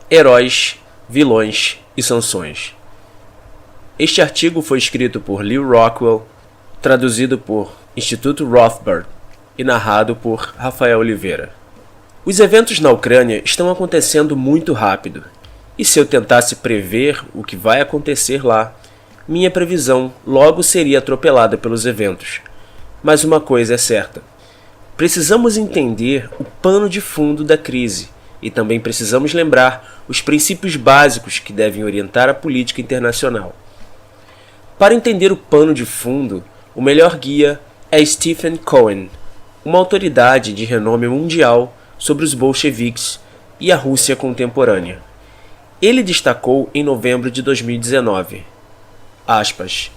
Heróis, Vilões e Sanções. Este artigo foi escrito por Lew Rockwell, traduzido por Instituto Rothbard e narrado por Rafael Oliveira. Os eventos na Ucrânia estão acontecendo muito rápido, e se eu tentasse prever o que vai acontecer lá, minha previsão logo seria atropelada pelos eventos. Mas uma coisa é certa: precisamos entender o pano de fundo da crise e também precisamos lembrar os princípios básicos que devem orientar a política internacional. Para entender o pano de fundo, o melhor guia é Stephen Cohen, uma autoridade de renome mundial sobre os bolcheviques e a Rússia contemporânea. Ele destacou em novembro de 2019, aspas,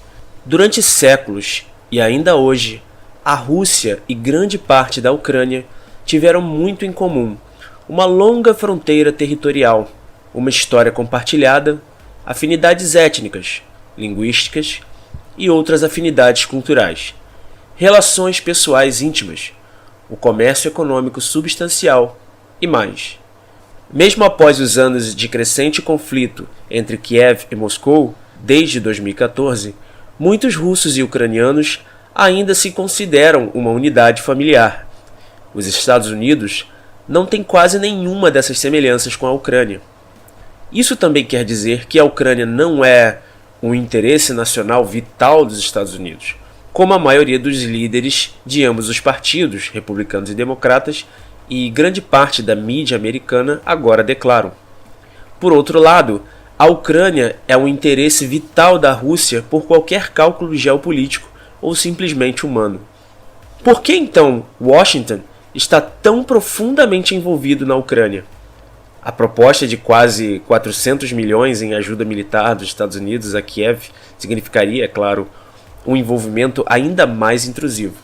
durante séculos e ainda hoje, a Rússia e grande parte da Ucrânia tiveram muito em comum, uma longa fronteira territorial, uma história compartilhada, afinidades étnicas, linguísticas e outras afinidades culturais, relações pessoais íntimas, o comércio econômico substancial e mais. Mesmo após os anos de crescente conflito entre Kiev e Moscou, desde 2014, muitos russos e ucranianos ainda se consideram uma unidade familiar. Os Estados Unidos não têm quase nenhuma dessas semelhanças com a Ucrânia. Isso também quer dizer que a Ucrânia não é um interesse nacional vital dos Estados Unidos, como a maioria dos líderes de ambos os partidos, republicanos e democratas, e grande parte da mídia americana agora declaram. Por outro lado, a Ucrânia é um interesse vital da Rússia por qualquer cálculo geopolítico ou simplesmente humano. Por que então Washington está tão profundamente envolvido na Ucrânia? A proposta de quase 400 milhões em ajuda militar dos Estados Unidos a Kiev significaria, é claro, um envolvimento ainda mais intrusivo.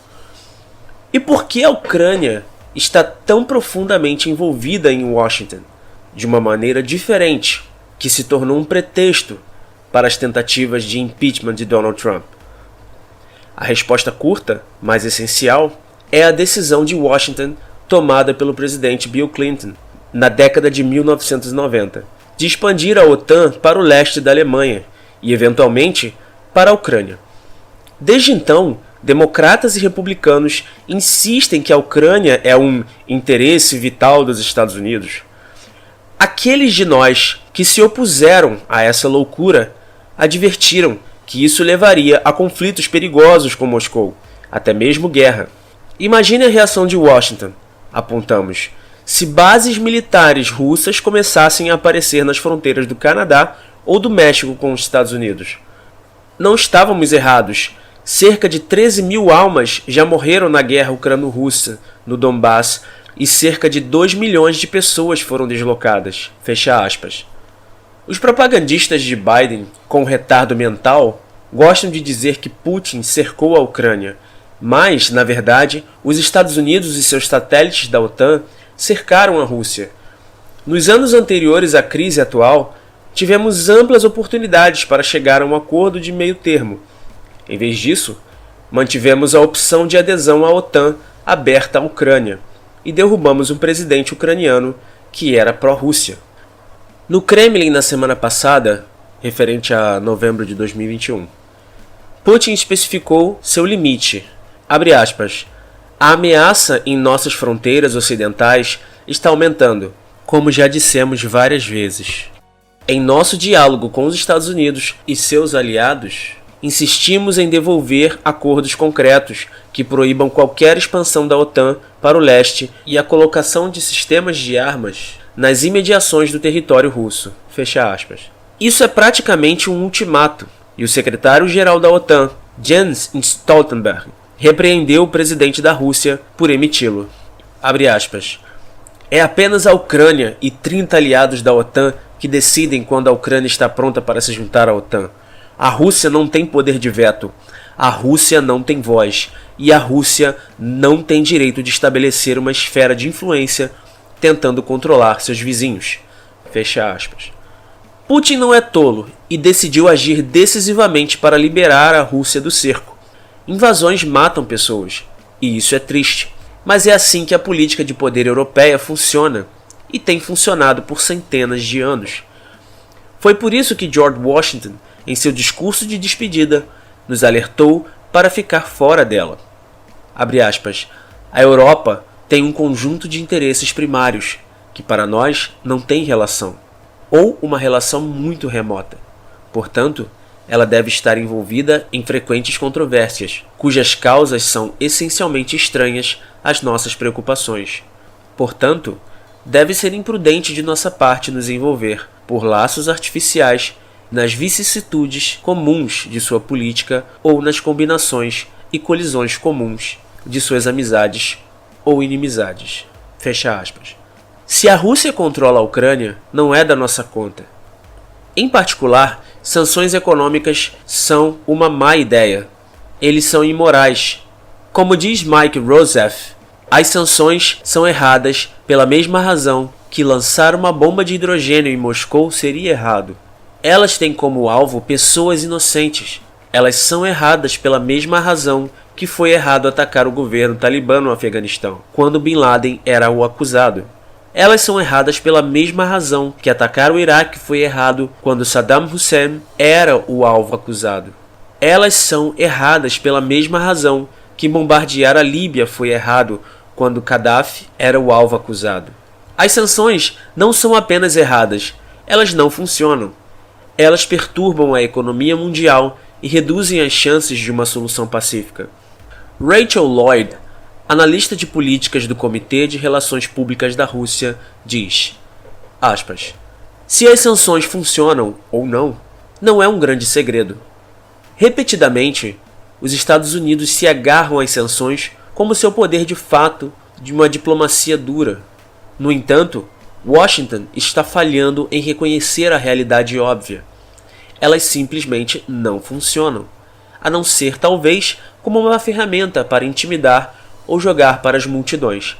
E por que a Ucrânia está tão profundamente envolvida em Washington, de uma maneira diferente, que se tornou um pretexto para as tentativas de impeachment de Donald Trump? A resposta curta, mas essencial, é a decisão de Washington tomada pelo presidente Bill Clinton na década de 1990, de expandir a OTAN para o leste da Alemanha e, eventualmente, para a Ucrânia. Desde então, democratas e republicanos insistem que a Ucrânia é um interesse vital dos Estados Unidos. Aqueles de nós que se opuseram a essa loucura advertiram que isso levaria a conflitos perigosos com Moscou, até mesmo guerra. Imagine a reação de Washington, apontamos, se bases militares russas começassem a aparecer nas fronteiras do Canadá ou do México com os Estados Unidos. Não estávamos errados. Cerca de 13 mil almas já morreram na guerra ucrano-russa, no Donbass, e cerca de 2 milhões de pessoas foram deslocadas. Fecha aspas. Os propagandistas de Biden, com retardo mental, gostam de dizer que Putin cercou a Ucrânia, mas, na verdade, os Estados Unidos e seus satélites da OTAN cercaram a Rússia. Nos anos anteriores à crise atual, tivemos amplas oportunidades para chegar a um acordo de meio termo. Em vez disso, mantivemos a opção de adesão à OTAN aberta à Ucrânia e derrubamos um presidente ucraniano que era pró-Rússia. No Kremlin, na semana passada, referente a novembro de 2021, Putin especificou seu limite, abre aspas, a ameaça em nossas fronteiras ocidentais está aumentando, como já dissemos várias vezes. Em nosso diálogo com os Estados Unidos e seus aliados, insistimos em devolver acordos concretos que proíbam qualquer expansão da OTAN para o leste e a colocação de sistemas de armas nas imediações do território russo. Fecha aspas. Isso é praticamente um ultimato, e o secretário-geral da OTAN, Jens Stoltenberg, repreendeu o presidente da Rússia por emiti-lo. Abre aspas. É apenas a Ucrânia e 30 aliados da OTAN que decidem quando a Ucrânia está pronta para se juntar à OTAN. A Rússia não tem poder de veto, a Rússia não tem voz, e a Rússia não tem direito de estabelecer uma esfera de influência tentando controlar seus vizinhos. Fecha aspas. Putin não é tolo e decidiu agir decisivamente para liberar a Rússia do cerco. Invasões matam pessoas, e isso é triste. Mas é assim que a política de poder europeia funciona. e tem funcionado por centenas de anos. Foi por isso que George Washington, em seu discurso de despedida, nos alertou para ficar fora dela. Abre aspas, a Europa tem um conjunto de interesses primários, que para nós não tem relação, ou uma relação muito remota. Portanto, ela deve estar envolvida em frequentes controvérsias, cujas causas são essencialmente estranhas às nossas preocupações. Portanto, deve ser imprudente de nossa parte nos envolver, por laços artificiais, nas vicissitudes comuns de sua política ou nas combinações e colisões comuns de suas amizades ou inimizades. Fecha aspas. Se a Rússia controla a Ucrânia, não é da nossa conta. Em particular, sanções econômicas são uma má ideia. Eles são imorais. Como diz Mike Rousseff, as sanções são erradas pela mesma razão que lançar uma bomba de hidrogênio em Moscou seria errado. Elas têm como alvo pessoas inocentes. Elas são erradas pela mesma razão que foi errado atacar o governo talibã no Afeganistão, quando Bin Laden era o acusado. Elas são erradas pela mesma razão que atacar o Iraque foi errado quando Saddam Hussein era o alvo acusado. Elas são erradas pela mesma razão que bombardear a Líbia foi errado quando Gaddafi era o alvo acusado. As sanções não são apenas erradas, elas não funcionam. Elas perturbam a economia mundial e reduzem as chances de uma solução pacífica. Rachel Lloyd, analista de políticas do Comitê de Relações Públicas da Rússia, diz, aspas, se as sanções funcionam ou não, não é um grande segredo. Repetidamente, os Estados Unidos se agarram às sanções como seu poder de fato de uma diplomacia dura. No entanto, Washington está falhando em reconhecer a realidade óbvia. Elas simplesmente não funcionam, a não ser talvez como uma ferramenta para intimidar ou jogar para as multidões.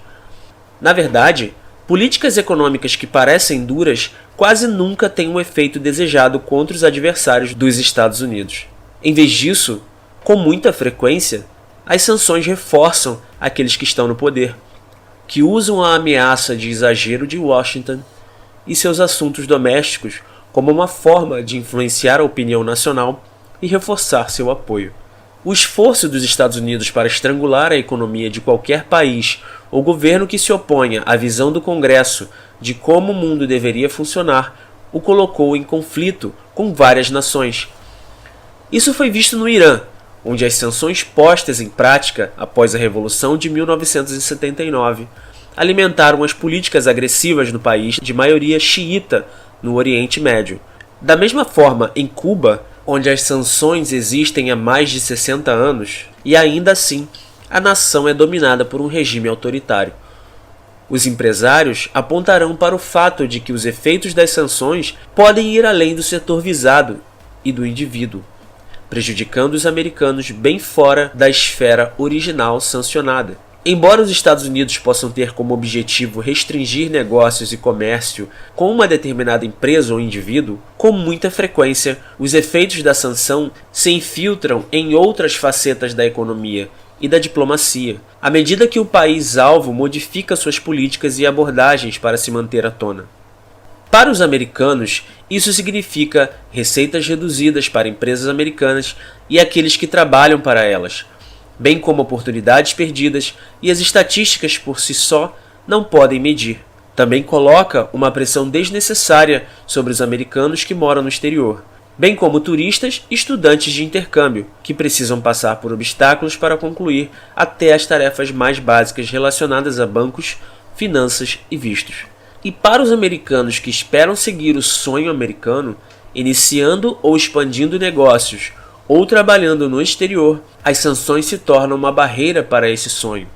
Na verdade, políticas econômicas que parecem duras quase nunca têm um efeito desejado contra os adversários dos Estados Unidos. Em vez disso, com muita frequência, as sanções reforçam aqueles que estão no poder, que usam a ameaça de exagero de Washington e seus assuntos domésticos como uma forma de influenciar a opinião nacional e reforçar seu apoio. O esforço dos Estados Unidos para estrangular a economia de qualquer país ou governo que se oponha à visão do Congresso de como o mundo deveria funcionar o colocou em conflito com várias nações. Isso foi visto no Irã, onde as sanções postas em prática após a Revolução de 1979 alimentaram as políticas agressivas no país de maioria xiita no Oriente Médio. Da mesma forma, em Cuba, onde as sanções existem há mais de 60 anos, e ainda assim, a nação é dominada por um regime autoritário. Os empresários apontarão para o fato de que os efeitos das sanções podem ir além do setor visado e do indivíduo, prejudicando os americanos bem fora da esfera original sancionada. Embora os Estados Unidos possam ter como objetivo restringir negócios e comércio com uma determinada empresa ou indivíduo, com muita frequência, os efeitos da sanção se infiltram em outras facetas da economia e da diplomacia, à medida que o país-alvo modifica suas políticas e abordagens para se manter à tona. Para os americanos, isso significa receitas reduzidas para empresas americanas e aqueles que trabalham para elas, bem como oportunidades perdidas, e as estatísticas por si só não podem medir. Também coloca uma pressão desnecessária sobre os americanos que moram no exterior, bem como turistas e estudantes de intercâmbio, que precisam passar por obstáculos para concluir até as tarefas mais básicas relacionadas a bancos, finanças e vistos. E para os americanos que esperam seguir o sonho americano, iniciando ou expandindo negócios, ou trabalhando no exterior, as sanções se tornam uma barreira para esse sonho.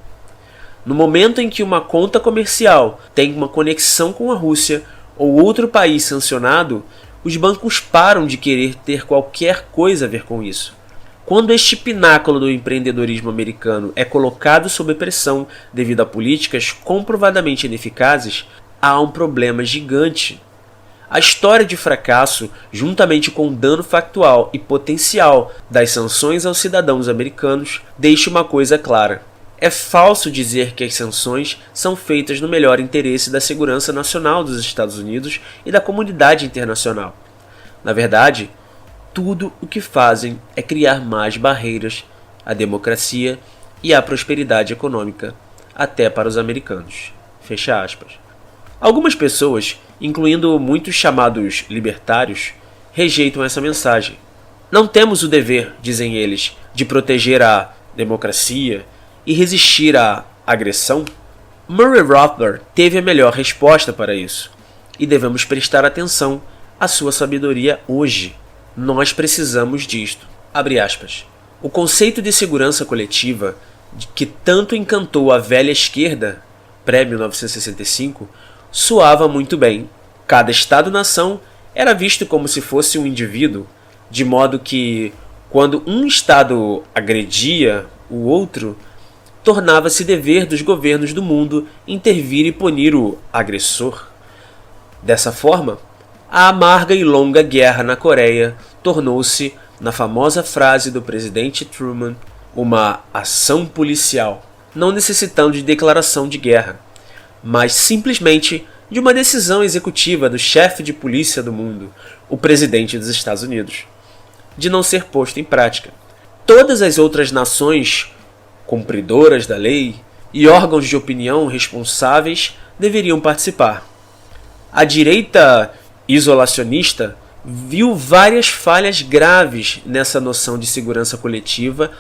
No momento em que uma conta comercial tem uma conexão com a Rússia ou outro país sancionado, os bancos param de querer ter qualquer coisa a ver com isso. Quando este pináculo do empreendedorismo americano é colocado sob pressão devido a políticas comprovadamente ineficazes, há um problema gigante. A história de fracasso, juntamente com o dano factual e potencial das sanções aos cidadãos americanos, deixa uma coisa clara. É falso dizer que as sanções são feitas no melhor interesse da segurança nacional dos Estados Unidos e da comunidade internacional. Na verdade, tudo o que fazem é criar mais barreiras à democracia e à prosperidade econômica, até para os americanos. Fecha aspas. Algumas pessoas, incluindo muitos chamados libertários, rejeitam essa mensagem. Não temos o dever, dizem eles, de proteger a democracia e resistir à agressão? Murray Rothbard teve a melhor resposta para isso, e devemos prestar atenção à sua sabedoria hoje. Nós precisamos disto. Abre aspas. O conceito de segurança coletiva, que tanto encantou a velha esquerda, pré-1965, soava muito bem. Cada Estado-nação era visto como se fosse um indivíduo, de modo que, quando um Estado agredia o outro, tornava-se dever dos governos do mundo intervir e punir o agressor. Dessa forma, a amarga e longa guerra na Coreia tornou-se, na famosa frase do presidente Truman, uma ação policial, não necessitando de declaração de guerra, mas simplesmente de uma decisão executiva do chefe de polícia do mundo, o presidente dos Estados Unidos, de não ser posto em prática. Todas as outras nações cumpridoras da lei e órgãos de opinião responsáveis deveriam participar. A direita isolacionista viu várias falhas graves nessa noção de segurança coletiva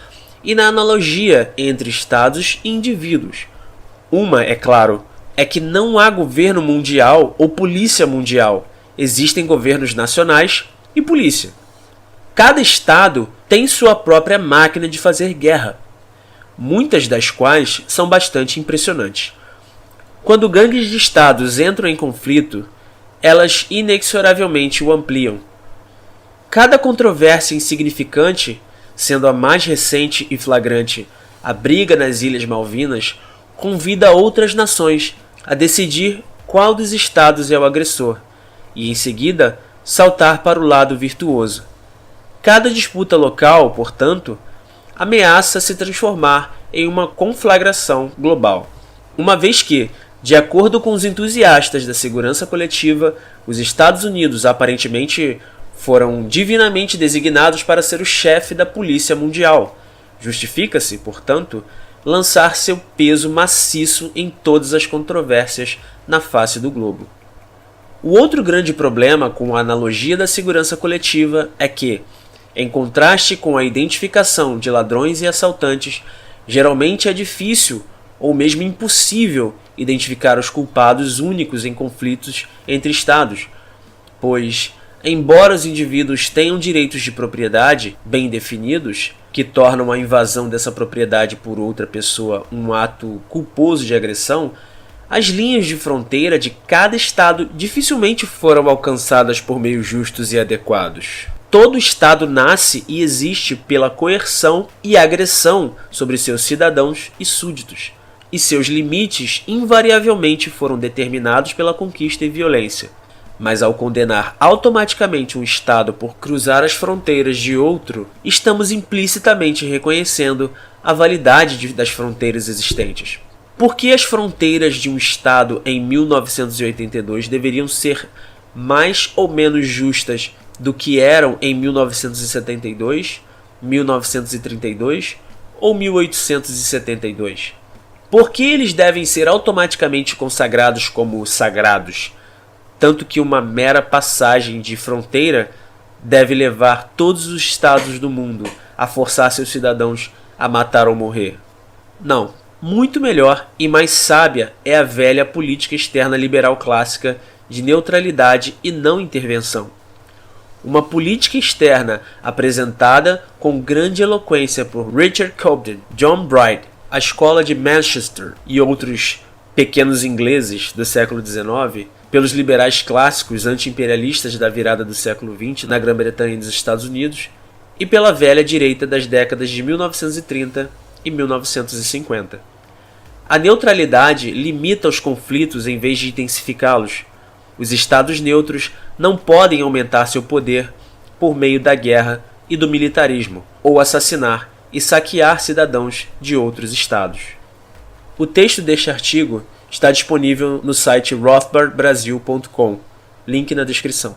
e na analogia entre estados e indivíduos. Uma, é claro, é que não há governo mundial ou polícia mundial. Existem governos nacionais e polícia. Cada estado tem sua própria máquina de fazer guerra, muitas das quais são bastante impressionantes. Quando gangues de estados entram em conflito, elas inexoravelmente o ampliam. Cada controvérsia insignificante, sendo a mais recente e flagrante a briga nas Ilhas Malvinas, convida outras nações a decidir qual dos estados é o agressor e, em seguida, saltar para o lado virtuoso. Cada disputa local, portanto, ameaça se transformar em uma conflagração global, uma vez que, de acordo com os entusiastas da segurança coletiva, os Estados Unidos aparentemente foram divinamente designados para ser o chefe da polícia mundial. Justifica-se, portanto, lançar seu peso maciço em todas as controvérsias na face do globo. O outro grande problema com a analogia da segurança coletiva é que, em contraste com a identificação de ladrões e assaltantes, geralmente é difícil ou mesmo impossível identificar os culpados únicos em conflitos entre estados, pois, embora os indivíduos tenham direitos de propriedade bem definidos, que tornam a invasão dessa propriedade por outra pessoa um ato culposo de agressão, as linhas de fronteira de cada estado dificilmente foram alcançadas por meios justos e adequados. Todo Estado nasce e existe pela coerção e agressão sobre seus cidadãos e súditos, e seus limites invariavelmente foram determinados pela conquista e violência. Mas ao condenar automaticamente um Estado por cruzar as fronteiras de outro, estamos implicitamente reconhecendo a validade das fronteiras existentes. Por que as fronteiras de um Estado em 1982 deveriam ser mais ou menos justas do que eram em 1972, 1932 ou 1872? Por que eles devem ser automaticamente consagrados como sagrados, tanto que uma mera passagem de fronteira deve levar todos os estados do mundo a forçar seus cidadãos a matar ou morrer? Não. Muito melhor e mais sábia é a velha política externa liberal clássica de neutralidade e não intervenção. Uma política externa apresentada com grande eloquência por Richard Cobden, John Bright, a Escola de Manchester e outros pequenos ingleses do século XIX, pelos liberais clássicos anti-imperialistas da virada do século XX na Grã-Bretanha e nos Estados Unidos, e pela velha direita das décadas de 1930 e 1950. A neutralidade limita os conflitos em vez de intensificá-los. Os estados neutros não podem aumentar seu poder por meio da guerra e do militarismo, ou assassinar e saquear cidadãos de outros estados. O texto deste artigo está disponível no site rothbardbrasil.com, link na descrição.